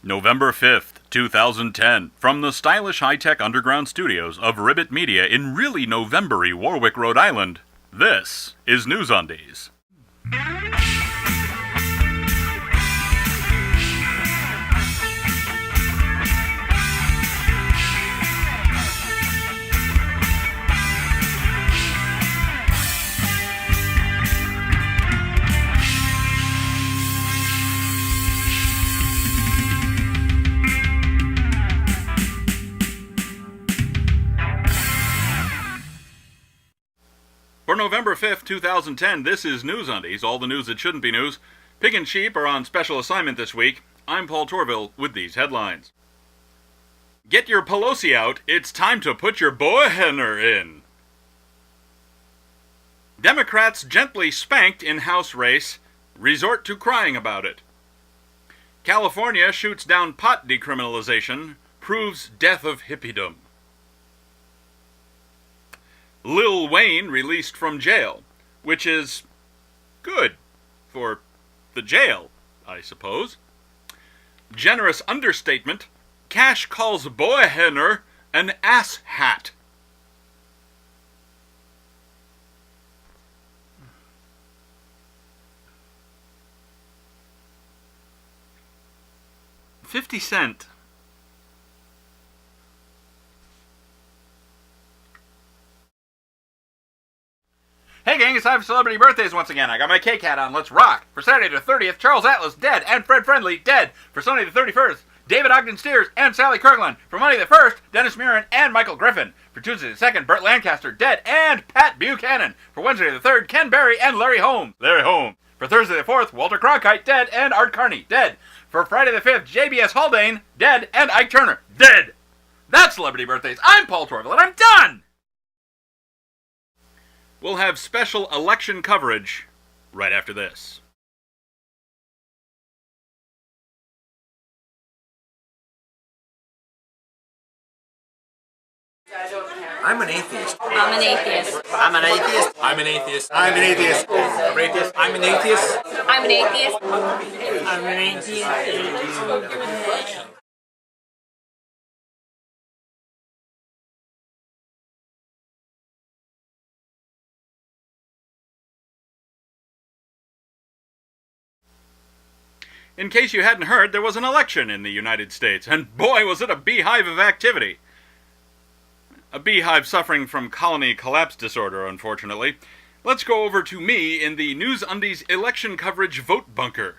November 5th, 2010, from the stylish high-tech underground studios of Ribbit Media in really November-y Warwick, Rhode Island, this is NewsUndies. For November 5th, 2010, this is NewsUndies, all the news that shouldn't be news. Pig and sheep are on special assignment this week. I'm Paul Torville with these headlines. Get your Pelosi out, it's time to put your Bohenner in. Democrats gently spanked in House race, resort to crying about it. California shoots down pot decriminalization, proves death of hippiedom. Lil Wayne released from jail, which is good for the jail, I suppose. Generous understatement, Cash calls Bohenner an ass hat. $0.50. Hey gang, it's time for celebrity birthdays once again. I got my cake hat on, let's rock. For Saturday the 30th, Charles Atlas, dead, and Fred Friendly, dead. For Sunday the 31st, David Ogden Steers and Sally Kirkland. For Monday the 1st, Dennis Murin and Michael Griffin. For Tuesday the 2nd, Burt Lancaster, dead, and Pat Buchanan. For Wednesday the 3rd, Ken Berry and Larry Holmes. For Thursday the 4th, Walter Cronkite, dead, and Art Carney, dead. For Friday the 5th, JBS Haldane, dead, and Ike Turner, dead. That's celebrity birthdays. I'm Paul Torville, and I'm done! We'll have special election coverage right after this. I'm an atheist. I'm an atheist. I'm an atheist. I'm an atheist. I'm an atheist. I'm an atheist. I'm an atheist. I'm an atheist. I'm an atheist. In case you hadn't heard, there was an election in the United States, and boy was it a beehive of activity. A beehive suffering from colony collapse disorder, unfortunately. Let's go over to me in the NewsUndies election coverage vote bunker.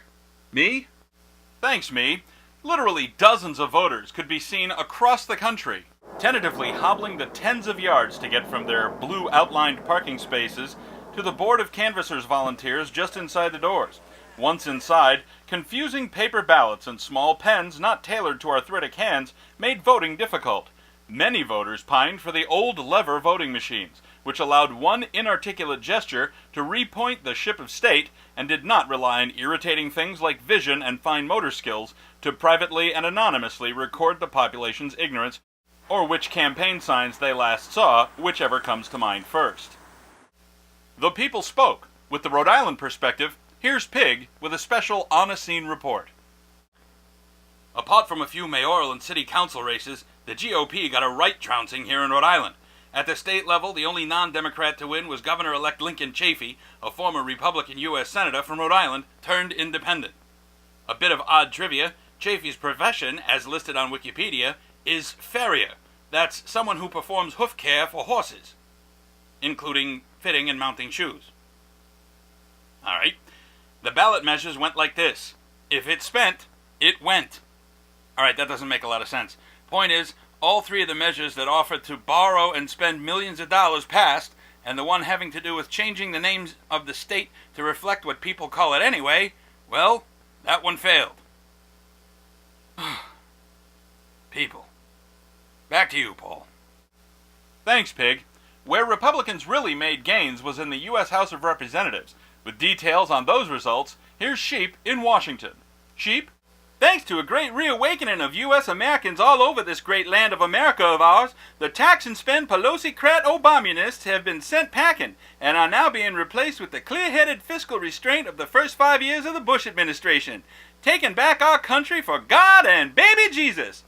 Me? Thanks, me. Literally dozens of voters could be seen across the country, tentatively hobbling the tens of yards to get from their blue outlined parking spaces to the board of canvassers volunteers just inside the doors. Once inside, confusing paper ballots and small pens not tailored to arthritic hands made voting difficult. Many voters pined for the old lever voting machines, which allowed one inarticulate gesture to repoint the ship of state and did not rely on irritating things like vision and fine motor skills to privately and anonymously record the population's ignorance or which campaign signs they last saw, whichever comes to mind first. The people spoke. With the Rhode Island perspective, here's Pig with a special on-a-scene report. Apart from a few mayoral and city council races, the GOP got a right trouncing here in Rhode Island. At the state level, the only non-Democrat to win was Governor-elect Lincoln Chafee, a former Republican U.S. Senator from Rhode Island, turned independent. A bit of odd trivia, Chafee's profession, as listed on Wikipedia, is farrier. That's someone who performs hoof care for horses, including fitting and mounting shoes. All right. The ballot measures went like this. If it spent, it went. Alright, that doesn't make a lot of sense. Point is, all three of the measures that offered to borrow and spend millions of dollars passed, and the one having to do with changing the names of the state to reflect what people call it anyway, well, that one failed. People. Back to you, Paul. Thanks, Pig. Where Republicans really made gains was in the U.S. House of Representatives. With details on those results, here's Sheep in Washington. Sheep? Thanks to a great reawakening of U.S. Americans all over this great land of America of ours, the tax and spend Pelosi-crat Obamianists have been sent packing and are now being replaced with the clear-headed fiscal restraint of the first 5 years of the Bush administration. taking back our country for God and baby Jesus.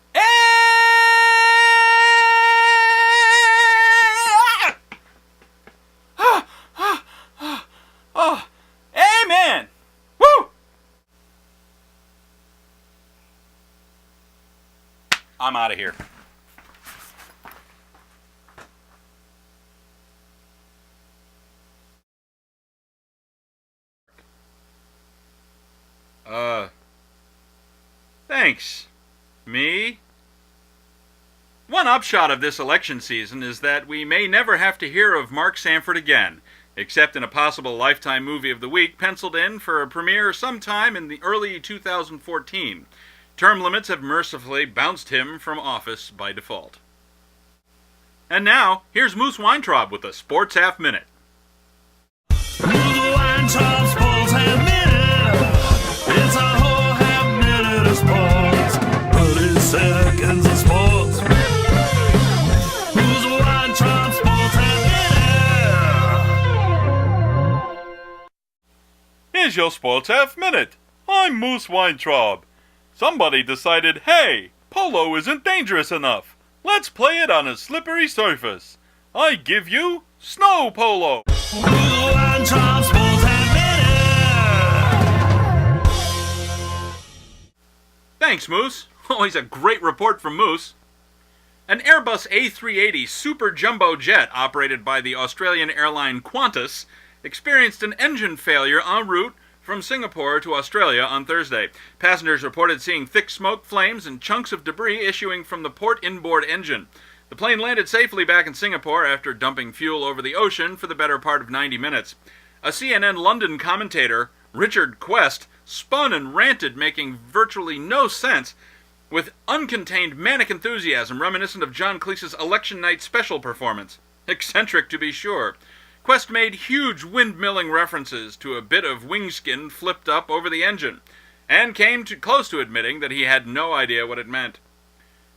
Oh, amen. Woo! I'm out of here. Thanks. Me? One upshot of this election season is that we may never have to hear of Mark Sanford again, except in a possible Lifetime Movie of the Week penciled in for a premiere sometime in the early 2014. Term limits have mercifully bounced him from office by default. And now, here's Moose Weintraub with a Sports Half Minute. Weintraub Sports Half Minute. It's a whole half minute of sports. 30 seconds of sports. Who's Weintraub Sports Half Minute? Here's your Sports Half Minute. I'm Moose Weintraub. Somebody decided, hey, polo isn't dangerous enough. Let's play it on a slippery surface. I give you snow polo. Who's Weintraub Sports Half Minute? Thanks, Moose. Always a great report from Moose. An Airbus A380 Super-Jumbo jet operated by the Australian airline Qantas experienced an engine failure en route from Singapore to Australia on Thursday. Passengers reported seeing thick smoke, flames, and chunks of debris issuing from the port inboard engine. The plane landed safely back in Singapore after dumping fuel over the ocean for the better part of 90 minutes. A CNN London commentator, Richard Quest, spun and ranted, making virtually no sense, with uncontained manic enthusiasm reminiscent of John Cleese's election night special performance. Eccentric, to be sure. Quest made huge windmilling references to a bit of wingskin flipped up over the engine, and came close to admitting that he had no idea what it meant.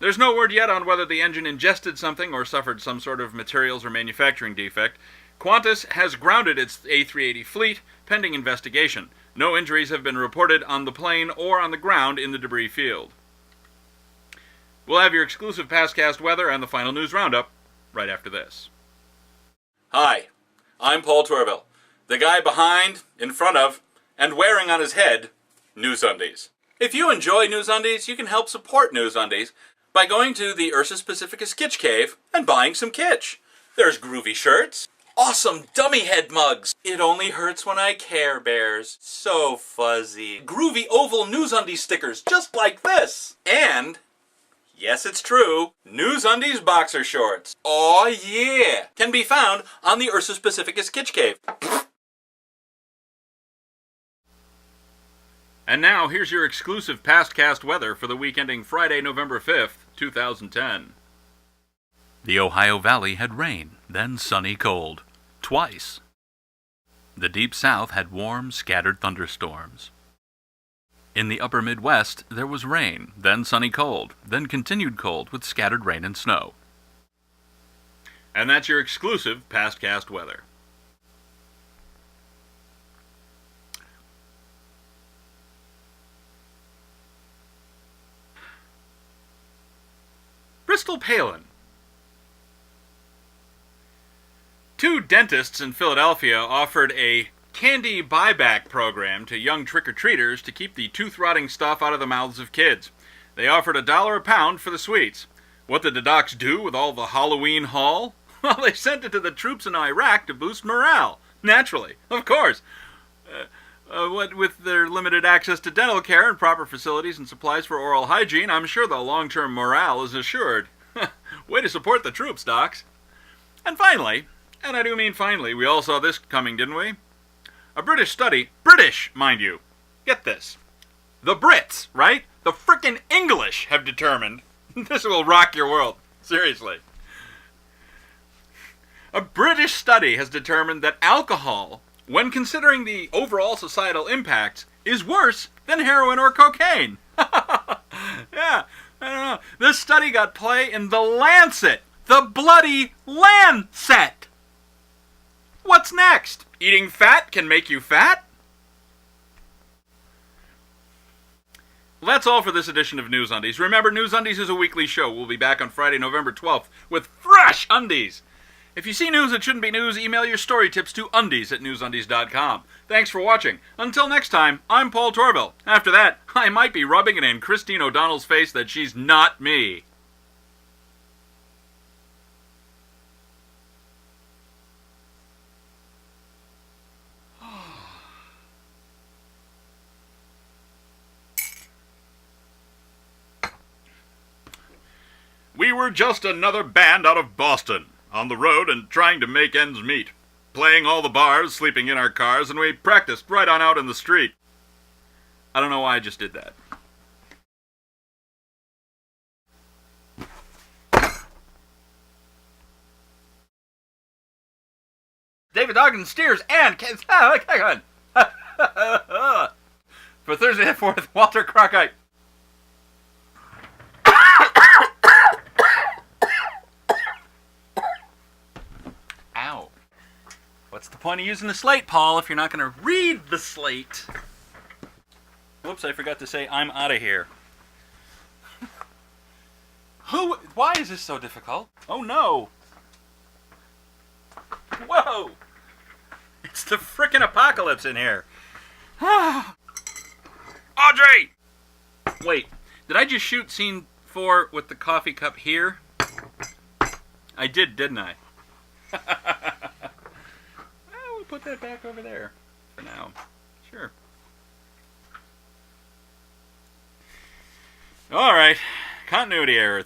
There's no word yet on whether the engine ingested something or suffered some sort of materials or manufacturing defect. Qantas has grounded its A380 fleet, pending investigation. No injuries have been reported on the plane or on the ground in the debris field. We'll have your exclusive Pastcast weather and the final news roundup right after this. Hi. I'm Paul Torville, the guy behind, in front of, and wearing on his head, NewsUndies. If you enjoy NewsUndies, you can help support NewsUndies by going to the Ursus Pacificus Kitsch Cave and buying some kitsch. There's groovy shirts, awesome dummy head mugs, it only hurts when I care bears, so fuzzy, groovy oval NewsUndies stickers just like this, and yes, it's true, NewsUndies boxer shorts. Aw, yeah! Can be found on the Ursus Pacificus Kitsch Cave. And now, here's your exclusive Pastcast weather for the week ending Friday, November 5th, 2010. The Ohio Valley had rain, then sunny cold. Twice. The Deep South had warm, scattered thunderstorms. In the upper Midwest, there was rain, then sunny cold, then continued cold with scattered rain and snow. And that's your exclusive Pastcast weather. Bristol Palin. Two dentists in Philadelphia offered a candy buyback program to young trick-or-treaters to keep the tooth-rotting stuff out of the mouths of kids. They offered $1 a pound for the sweets. What did the docs do with all the Halloween haul? Well, they sent it to the troops in Iraq to boost morale. Naturally, of course. What with their limited access to dental care and proper facilities and supplies for oral hygiene, I'm sure the long-term morale is assured. Way to support the troops, docs. And finally, and I do mean finally, we all saw this coming, didn't we? A British study, British, mind you, get this, the Brits, right? The frickin' English have determined, this will rock your world, seriously. A British study has determined that alcohol, when considering the overall societal impacts, is worse than heroin or cocaine. Yeah, I don't know. This study got play in The Lancet. The bloody Lancet! What's next? Eating fat can make you fat? Well, that's all for this edition of News Undies. Remember, News Undies is a weekly show. We'll be back on Friday, November 12th with fresh undies. If you see news that shouldn't be news, email your story tips to undies@newsundies.com. Thanks for watching. Until next time, I'm Paul Torville. After that, I might be rubbing it in Christine O'Donnell's face that she's not me. We were just another band out of Boston, on the road and trying to make ends meet. Playing all the bars, sleeping in our cars, and we practiced right on out in the street. I don't know why I just did that. David Ogden steers and... hang on. For Thursday the 4th, Walter Cronkite. Ow. What's the point of using the slate, Paul, if you're not going to read the slate? Whoops, I forgot to say I'm out of here. Why is this so difficult? Oh no. Whoa. It's the frickin' apocalypse in here. Audrey! Wait, did I just shoot scene 4 with the coffee cup here? I did, didn't I? Well, we'll put that back over there for now. Sure. Alright, continuity error.